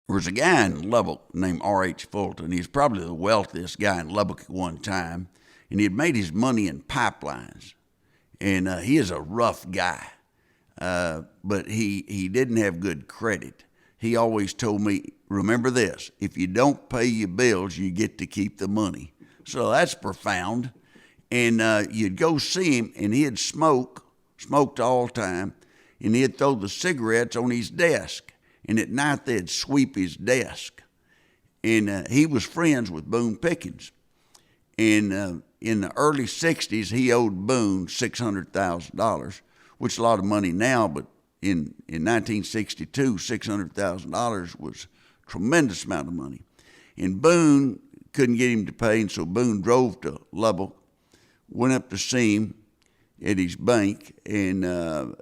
There was a guy in Lubbock named RH Fulton. He was probably the wealthiest guy in Lubbock at one time, and he had made his money in pipelines. And he is a rough guy, but he didn't have good credit. He always told me, remember this, if you don't pay your bills, you get to keep the money. So that's profound. And you'd go see him, and he'd smoked all the time, and he'd throw the cigarettes on his desk. And at night, they'd sweep his desk. And he was friends with Boone Pickens. And in the early 60s, he owed Boone $600,000, which is a lot of money now, but in 1962, $600,000 was a tremendous amount of money. And Boone couldn't get him to pay, and so Boone drove to Lubbock, went up to see him at his bank, and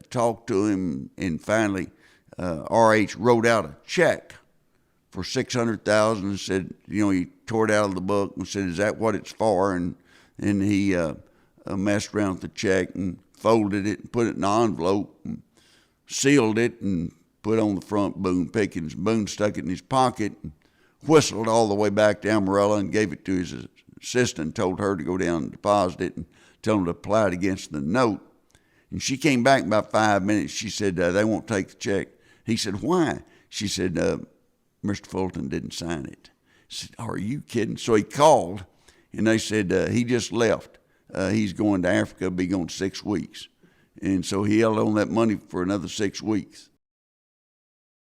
talked to him, and finally RH wrote out a check for $600,000 and said, he tore it out of the book and said, "Is that what it's for?" And he messed around with the check and folded it and put it in an envelope and sealed it and put on the front Boone Pickens. Boone stuck it in his pocket and whistled all the way back to Amarillo and gave it to his assistant, told her to go down and deposit it and tell him to apply it against the note. And she came back in about 5 minutes. She said, they won't take the check. He said, "Why?" She said, "Mr. Fulton didn't sign it." He said, "Are you kidding?" So he called, and they said, he just left. He's going to Africa, be gone 6 weeks. And so he held on that money for another 6 weeks.